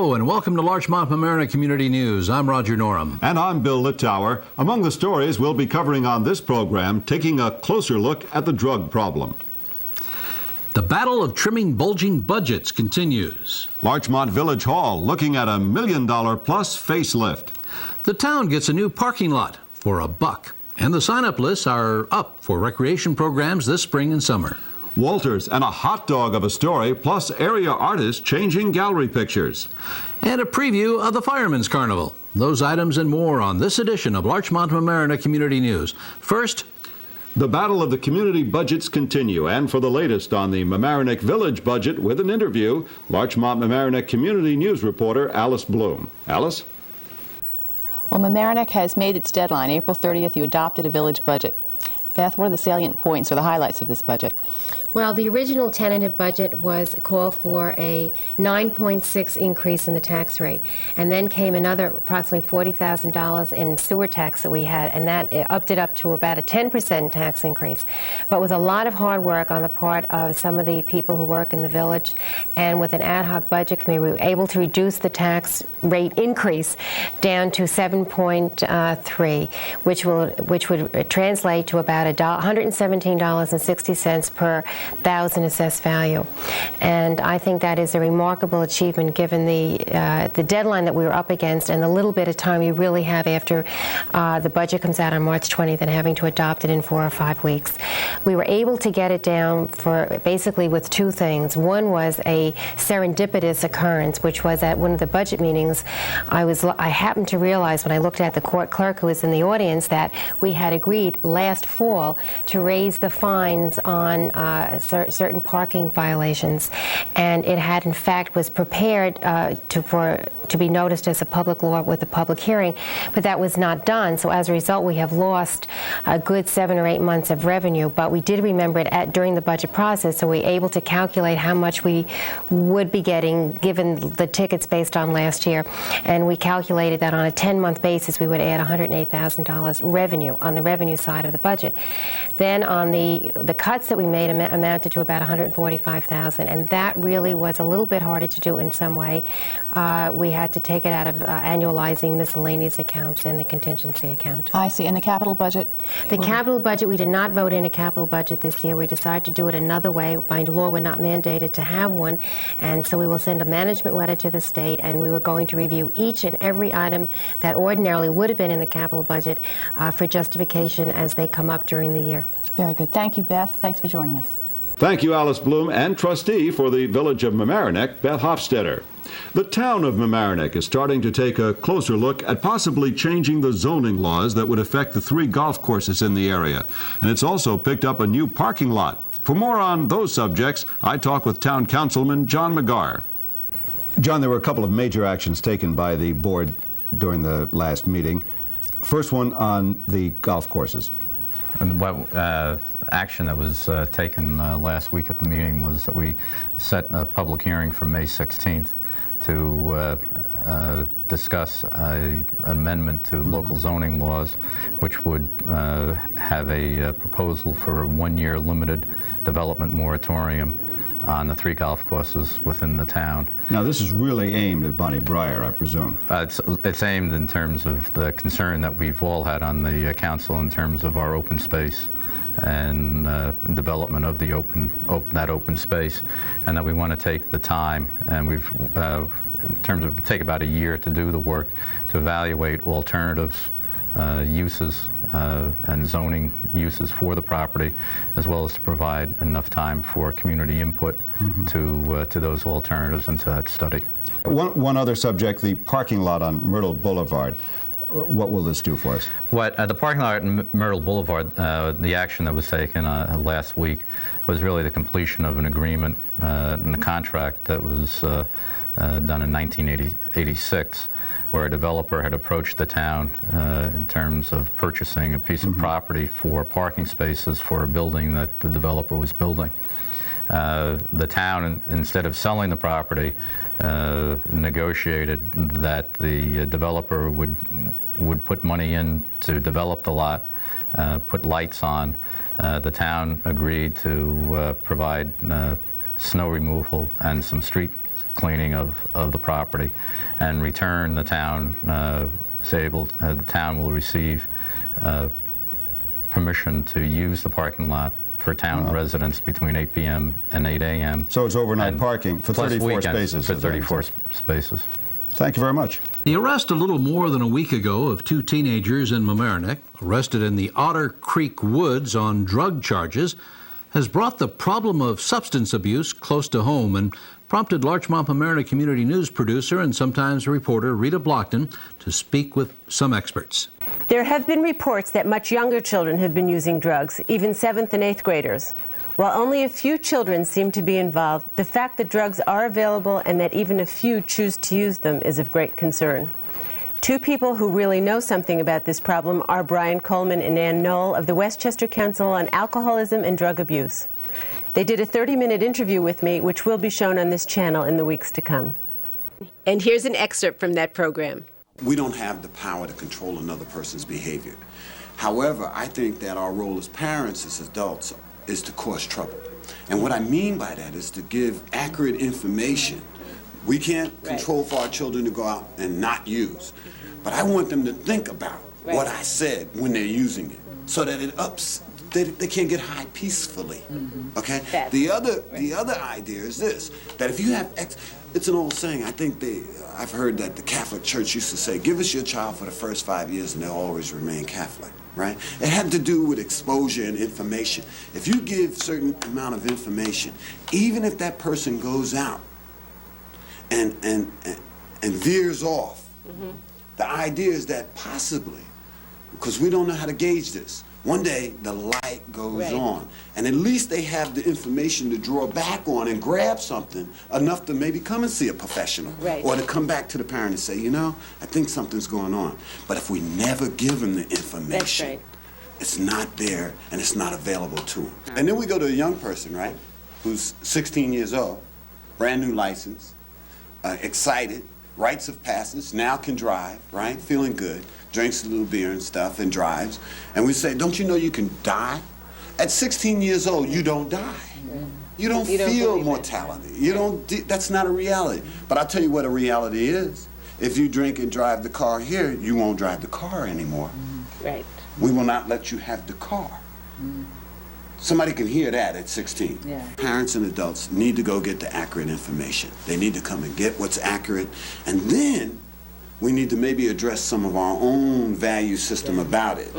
Hello and welcome to Larchmont, Mamaroneck Community News. I'm Roger Norham. And I'm Bill Littauer. Among the stories we'll be covering on this program, taking a closer look at the drug problem. The battle of trimming bulging budgets continues. Larchmont Village Hall looking at $1 million plus facelift. The town gets a new parking lot for $1. And the sign-up lists are up for recreation programs this spring and summer. Walters and a hot dog of a story, plus area artists changing gallery pictures. And a preview of the Fireman's Carnival. Those items and more on this edition of Larchmont Mamaroneck Community News. First, the battle of the community budgets continue, and for the latest on the Mamaroneck Village budget with an interview, Larchmont Mamaroneck Community News reporter Alice Bloom. Alice? Well, Mamaroneck has made its deadline. April 30th, you adopted a village budget. Beth, what are the salient points or the highlights of this budget? Well, the original tentative budget was called for a 9.6 increase in the tax rate, and then came another approximately $40,000 in sewer tax that we had, and that upped it up to about a 10% tax increase. But with a lot of hard work on the part of some of the people who work in the village, and with an ad hoc budget committee, we were able to reduce the tax rate increase down to 7.3, which would translate to about $117.60 per thousand assessed value. And I think that is a remarkable achievement given the deadline that we were up against and the little bit of time you really have after the budget comes out on March 20th and having to adopt it in 4 or 5 weeks. We were able to get it down for basically with two things. One was a serendipitous occurrence, which was at one of the budget meetings. I happened to realize when I looked at the court clerk who was in the audience that we had agreed last fall to raise the fines on certain parking violations, and it had in fact was prepared to be noticed as a public law with a public hearing, but that was not done. So as a result, we have lost a good 7 or 8 months of revenue, but we did remember it during the budget process, so we were able to calculate how much we would be getting given the tickets based on last year, and we calculated that on a 10-month basis we would add $108,000 revenue on the revenue side of the budget. Then on the cuts that we made amounted to about $145,000, and that really was a little bit harder to do in some way. We had to take it out of annualizing miscellaneous accounts and the contingency account. I see. And the capital budget? The capital budget, we did not vote in a capital budget this year. We decided to do it another way. By law, we're not mandated to have one, and so we will send a management letter to the state, and we were going to review each and every item that ordinarily would have been in the capital budget for justification as they come up during the year. Very good. Thank you, Beth. Thanks for joining us. Thank you, Alice Bloom, and trustee for the Village of Mamaroneck, Beth Hofstetter. The town of Mamaroneck is starting to take a closer look at possibly changing the zoning laws that would affect the 3 golf courses in the area. And it's also picked up a new parking lot. For more on those subjects, I talk with Town Councilman John McGarr. John, there were a couple of major actions taken by the board during the last meeting. First one on the golf courses. And what action that was taken last week at the meeting was that we set a public hearing for May 16th to discuss an amendment to local zoning laws, which would have a proposal for a 1-year limited development moratorium on the 3 golf courses within the town. Now, this is really aimed at Bonnie Breyer, I presume. It's aimed in terms of the concern that we've all had on the council in terms of our open space and development of the that open space, and that we want to take the time, and we've in terms of take about a year to do the work to evaluate alternatives, uses and zoning uses for the property, as well as to provide enough time for community input to those alternatives and to that study. One other subject, the parking lot on Myrtle Boulevard. What will this do for us? The parking lot at Myrtle Boulevard, the action that was taken last week was really the completion of an agreement and a contract that was done in 1986, where a developer had approached the town in terms of purchasing a piece of property for parking spaces for a building that the developer was building. The town, instead of selling the property, negotiated that the developer would put money in to develop the lot, put lights on. The town agreed to provide snow removal and some street cleaning of the property. And in return, the town the town will receive permission to use the parking lot for town residents between 8 p.m. and 8 a.m. So it's overnight parking for 34 spaces. For 34 spaces. Thank you very much. The arrest a little more than a week ago of 2 teenagers in Mamaroneck, arrested in the Otter Creek Woods on drug charges, has brought the problem of substance abuse close to home and prompted Larchmont Mamaroneck Community News producer and sometimes reporter Rita Blockton to speak with some experts. There have been reports that much younger children have been using drugs, even 7th and 8th graders. While only a few children seem to be involved, the fact that drugs are available and that even a few choose to use them is of great concern. 2 people who really know something about this problem are Brian Coleman and Ann Knoll of the Westchester Council on Alcoholism and Drug Abuse. They did a 30-minute interview with me, which will be shown on this channel in the weeks to come. And here's an excerpt from that program. We don't have the power to control another person's behavior. However, I think that our role as parents, as adults, is to cause trouble. And what I mean by that is to give accurate information. We can't control for our children to go out and not use, but I want them to think about what I said when they're using it, so that they can't get high peacefully. Okay. The other idea is this: that if you have it's an old saying. I think I've heard that the Catholic Church used to say, "Give us your child for the first 5 years, and they'll always remain Catholic." Right? It had to do with exposure and information. If you give certain amount of information, even if that person goes out and veers off, the idea is that possibly, because we don't know how to gauge this, one day the light goes on, and at least they have the information to draw back on and grab something enough to maybe come and see a professional, or to come back to the parent and say, you know, I think something's going on. But if we never give them the information, it's not there and it's not available to them. And then we go to a young person, right, who's 16 years old, brand new license, excited, rites of passage, now can drive, right, feeling good, drinks a little beer and stuff and drives, and we say, don't you know you can die? At 16 years old, you don't die. You don't feel mortality. You don't. That's not a reality. But I'll tell you what a reality is. If you drink and drive the car here, you won't drive the car anymore. Right. We will not let you have the car. Somebody can hear that at 16. Parents and adults need to go get the accurate information. They need to come and get what's accurate, and then we need to maybe address some of our own value system about it.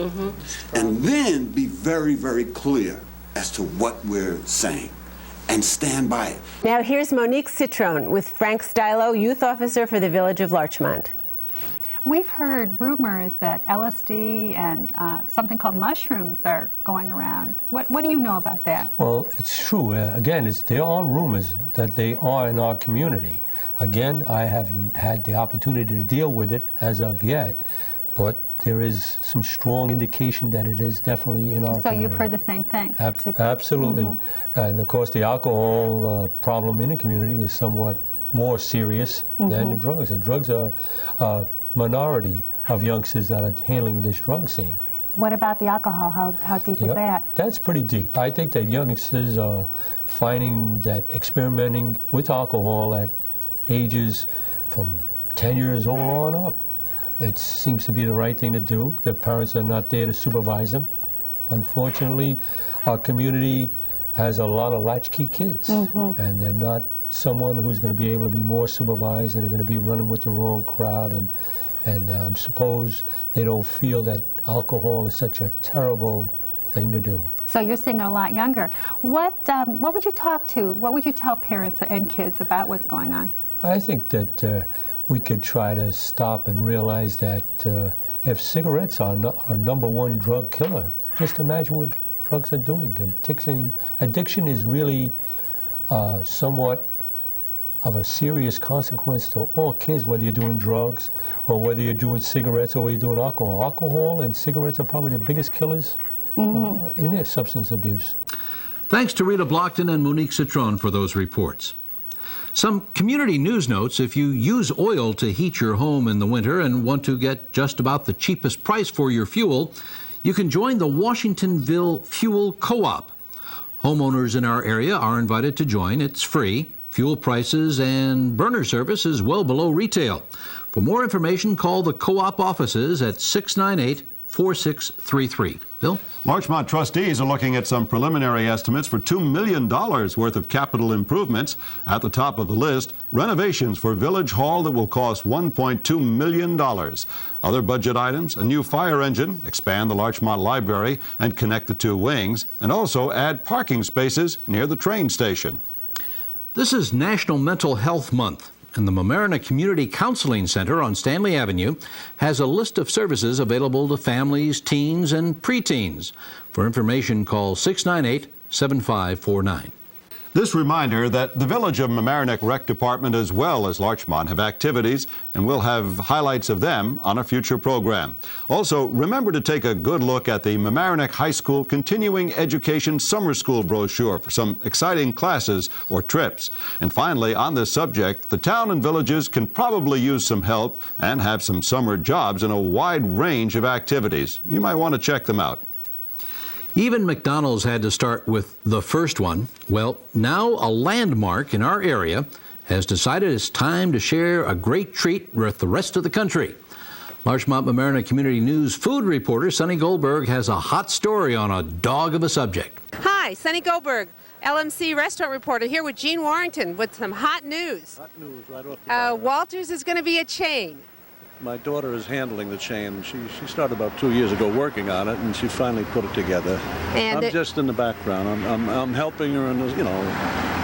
And then be very, very clear as to what we're saying and stand by it. Now here's Monique Citron with Frank Stylo, Youth Officer for the Village of Larchmont. We've heard rumors that LSD and something called mushrooms are going around. What do you know about that? Well, it's true. Again, there are rumors that they are in our community. Again, I haven't had the opportunity to deal with it as of yet, but there is some strong indication that it is definitely in our community. So you've heard the same thing? Absolutely. And of course, the alcohol problem in the community is somewhat more serious than the drugs. And drugs are a minority of youngsters that are handling this drug scene. What about the alcohol? How deep is that? That's pretty deep. I think that youngsters are finding that experimenting with alcohol at ages from 10 years old on up, it seems to be the right thing to do. Their parents are not there to supervise them. Unfortunately, our community has a lot of latchkey kids, and they're not someone who's going to be able to be more supervised, and they're going to be running with the wrong crowd, and I suppose they don't feel that alcohol is such a terrible thing to do. So you're seeing it a lot younger. What would you what would you tell parents and kids about what's going on? I think that we could try to stop and realize that if cigarettes are our #1 drug killer, just imagine what drugs are doing. Addiction is really somewhat of a serious consequence to all kids, whether you're doing drugs or whether you're doing cigarettes or whether you're doing alcohol. Alcohol and cigarettes are probably the biggest killers in their substance abuse. Thanks to Rita Blockton and Monique Citron for those reports. Some community news notes: if you use oil to heat your home in the winter and want to get just about the cheapest price for your fuel, you can join the Washingtonville Fuel Co-op. Homeowners in our area are invited to join. It's free. Fuel prices and burner service is well below retail. For more information, call the co-op offices at 698-4633. Bill? Larchmont trustees are looking at some preliminary estimates for $2 million worth of capital improvements. At the top of the list, renovations for Village Hall that will cost $1.2 million. Other budget items, a new fire engine, expand the Larchmont Library and connect the two wings, and also add parking spaces near the train station. This is National Mental Health Month, and the Mamaroneck Community Counseling Center on Stanley Avenue has a list of services available to families, teens, and preteens. For information, call 698-7549. This reminder that the Village of Mamaroneck Rec Department as well as Larchmont have activities, and we'll have highlights of them on a future program. Also, remember to take a good look at the Mamaroneck High School Continuing Education Summer School brochure for some exciting classes or trips. And finally, on this subject, the town and villages can probably use some help and have some summer jobs in a wide range of activities. You might want to check them out. Even McDonald's had to start with the first one. Well, now a landmark in our area has decided it's time to share a great treat with the rest of the country. Larchmont Mamaroneck Community News food reporter Sonny Goldberg has a hot story on a dog of a subject. Hi, Sonny Goldberg, LMC restaurant reporter here with Gene Warrington with some hot news. Hot news right off the bat. Walters is going to be a chain. My daughter is handling the chain. She started about 2 years ago working on it, and she finally put it together. And I'm just in the background. I'm helping her, in,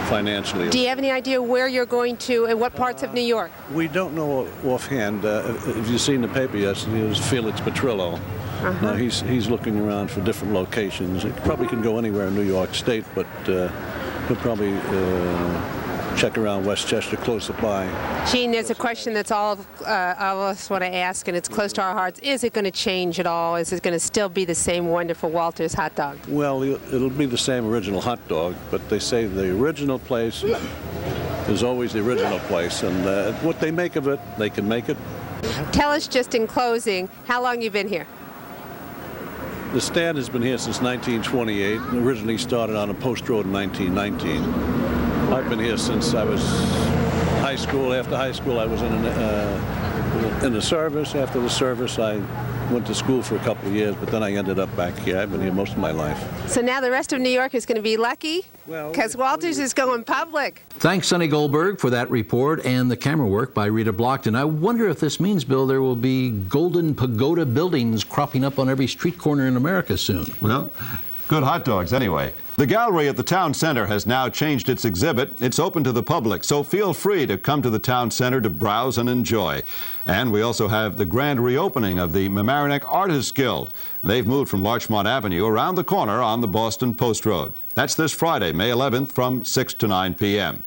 financially. Do you have any idea where you're going to and what parts of New York? We don't know offhand. If you've seen the paper yesterday, it was Felix Petrillo. Now he's looking around for different locations. It probably can go anywhere in New York State, but he'll probably check around Westchester, closer by. Gene, there's a question that's all of us want to ask, and it's close to our hearts. Is it going to change at all? Is it going to still be the same wonderful Walters hot dog? Well, it'll be the same original hot dog, but they say the original place is always the original place, and what they make of it, they can make it. Tell us just in closing, how long you've been here? The stand has been here since 1928, and originally started on a post road in 1919. I've been here since I was high school. After high school, I was in the service. After the service, I went to school for a couple of years, but then I ended up back here. I've been here most of my life. So now the rest of New York is going to be lucky because Walters is going public. Thanks, Sonny Goldberg, for that report and the camera work by Rita Blockton. I wonder if this means, Bill, there will be golden pagoda buildings cropping up on every street corner in America soon. Well, good hot dogs anyway. The gallery at the town center has now changed its exhibit. It's open to the public, so feel free to come to the town center to browse and enjoy. And we also have the grand reopening of the Mamaroneck Artists Guild. They've moved from Larchmont Avenue around the corner on the Boston Post Road. That's this Friday, May 11th from 6 to 9 p.m.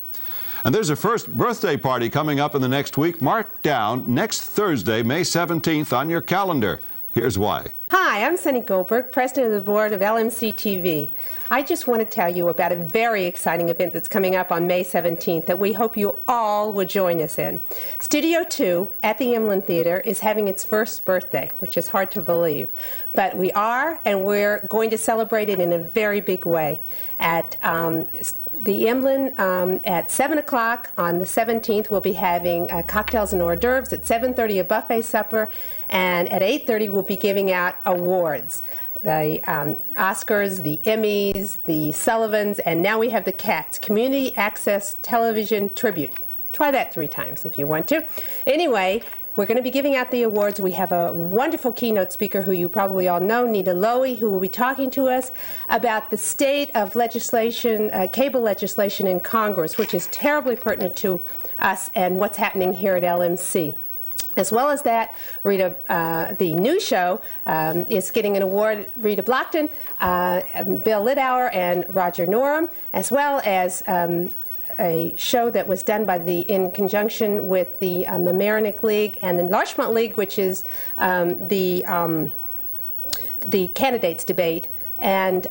And there's a first birthday party coming up in the next week. Mark down next Thursday, May 17th on your calendar. Here's why. Hi, I'm Sonny Goldberg, President of the Board of LMC TV. I just want to tell you about a very exciting event that's coming up on May 17th that we hope you all will join us in. Studio 2 at the Emlyn Theater is having its first birthday, which is hard to believe. But we are, and we're going to celebrate it in a very big way. At the Emlyn at 7 o'clock on the 17th, we'll be having cocktails and hors d'oeuvres. At 7:30, a buffet supper. And at 8:30, we'll be giving out awards. The Oscars, the Emmys, the Sullivans, and now we have the Cats, Community Access Television Tribute. Try that 3 times if you want to. Anyway, we're going to be giving out the awards. We have a wonderful keynote speaker who you probably all know, Nita Lowy, who will be talking to us about the state of legislation, cable legislation in Congress, which is terribly pertinent to us and what's happening here at LMC. As well as that, Rita, the new show is getting an award. Rita Blockton, Bill Lidauer, and Roger Norum, as well as a show that was done by in conjunction with the Mamaroneck League and the Larchmont League, which is the candidates debate. And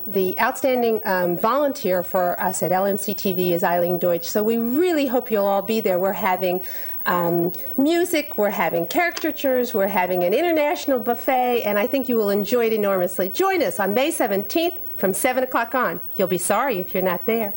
the outstanding volunteer for us at LMC TV is Eileen Deutsch. So we really hope you'll all be there. We're having music, we're having caricatures, we're having an international buffet, and I think you will enjoy it enormously. Join us on May 17th from 7 o'clock on. You'll be sorry if you're not there.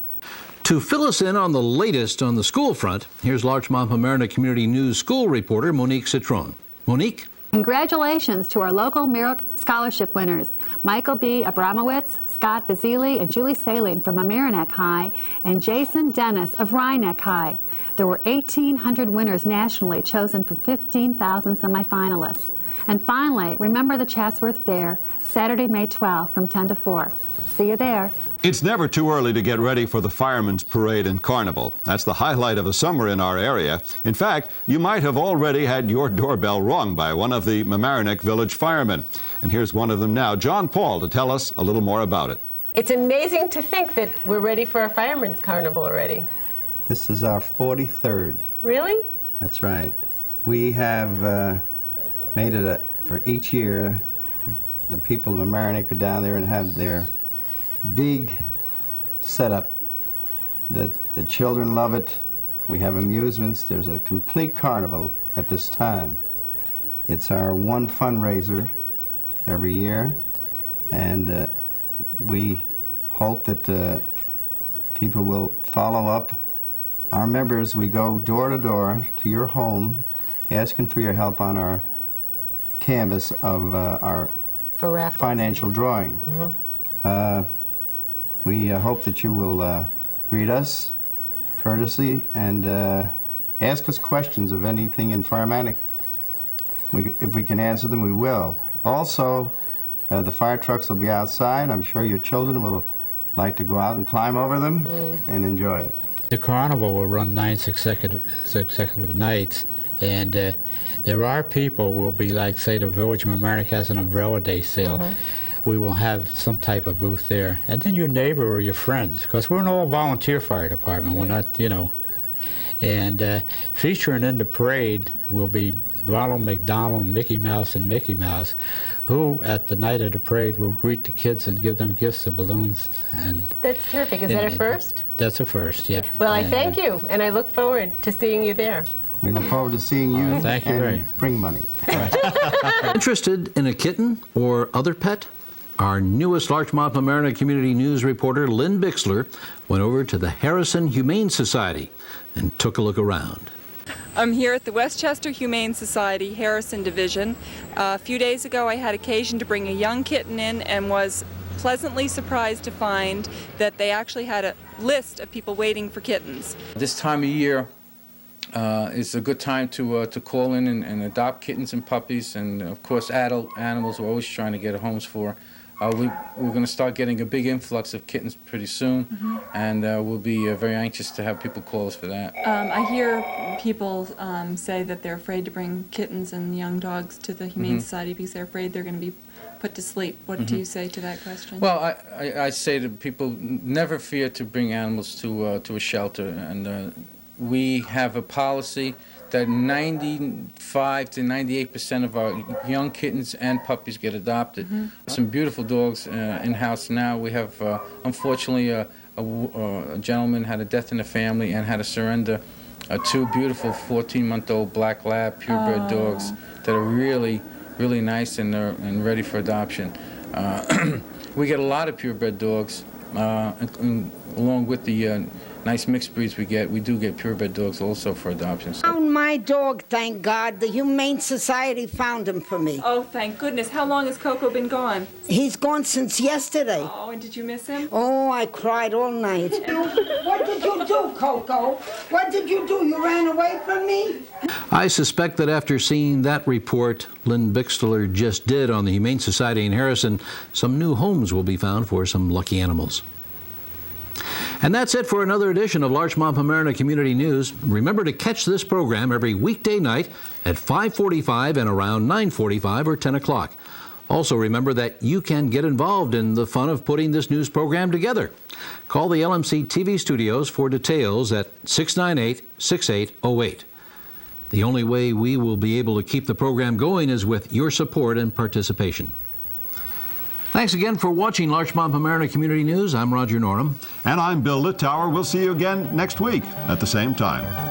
To fill us in on the latest on the school front, here's Larchmont Mamaroneck Community News school reporter Monique Citron. Monique? Congratulations to our local Merit Scholarship winners, Michael B. Abramowitz, Scott Bazili, and Julie Saline from Mamaroneck High, and Jason Dennis of Rhinebeck High. There were 1,800 winners nationally chosen from 15,000 semifinalists. And finally, remember the Chatsworth Fair, Saturday, May 12th from 10 to 4. See you there. It's never too early to get ready for the Firemen's Parade and Carnival. That's the highlight of the summer in our area. In fact, you might have already had your doorbell rung by one of the Mamaroneck Village firemen. And here's one of them now, John Paul, to tell us a little more about it. It's amazing to think that we're ready for a Firemen's Carnival already. This is our 43rd. Really? That's right. We have made it for each year. The people of Mamaroneck go down there and have their big setup. The children love it. We have amusements. There's a complete carnival at this time. It's our one fundraiser every year, and we hope that people will follow up. Our members, we go door to door to your home asking for your help on our canvas of our financial drawing. We hope that you will read us courtesy and ask us questions of anything in Firemantic. If we can answer them, we will. Also, the fire trucks will be outside. I'm sure your children will like to go out and climb over them and enjoy it. The carnival will run 9 successive nights, and there are people who will be like, say, the Village of Mamaroneck has an umbrella day sale. We will have some type of booth there. And then your neighbor or your friends, because we're an all-volunteer fire department. We're not, you know. And featuring in the parade will be Ronald McDonald, Mickey Mouse, and Mickey Mouse, who at the night of the parade will greet the kids and give them gifts of balloons. And that's terrific. Is that a first? That's a first, yeah. Well, I thank you, and I look forward to seeing you there. We look forward to seeing you thank you and bring money. Interested in a kitten or other pet? Our newest Larchmont Mamaroneck Community News reporter, Lynn Bixler, went over to the Harrison Humane Society and took a look around. I'm here at the Westchester Humane Society Harrison Division. A few days ago I had occasion to bring a young kitten in and was pleasantly surprised to find that they actually had a list of people waiting for kittens. This time of year is a good time to call in and adopt kittens and puppies, and of course adult animals we're always trying to get homes for. We're going to start getting a big influx of kittens pretty soon, and we'll be very anxious to have people call us for that. I hear people say that they're afraid to bring kittens and young dogs to the Humane Society because they're afraid they're going to be put to sleep. What do you say to that question? Well, I say to people, never fear to bring animals to a shelter, and we have a policy that 95 to 98% of our young kittens and puppies get adopted. Some beautiful dogs in-house now. We have, unfortunately, a gentleman had a death in the family and had to surrender 2 beautiful 14-month-old black lab purebred dogs that are really, really nice and ready for adoption. We get a lot of purebred dogs, along with the nice mixed breeds we do get purebred dogs also for adoption. Found my dog, thank God. The Humane Society found him for me. Oh, thank goodness. How long has Coco been gone? He's gone since yesterday. Oh, and did you miss him? Oh, I cried all night. What did you do, Coco? What did you do? You ran away from me? I suspect that after seeing that report Lynn Bixler just did on the Humane Society in Harrison, some new homes will be found for some lucky animals. And that's it for another edition of Larchmont Mamaroneck Community News. Remember to catch this program every weekday night at 5:45 and around 9:45 or 10 o'clock. Also remember that you can get involved in the fun of putting this news program together. Call the LMC TV studios for details at 698-6808. The only way we will be able to keep the program going is with your support and participation. Thanks again for watching Larchmont Mamaroneck Community News. I'm Roger Norham. And I'm Bill Littauer. We'll see you again next week at the same time.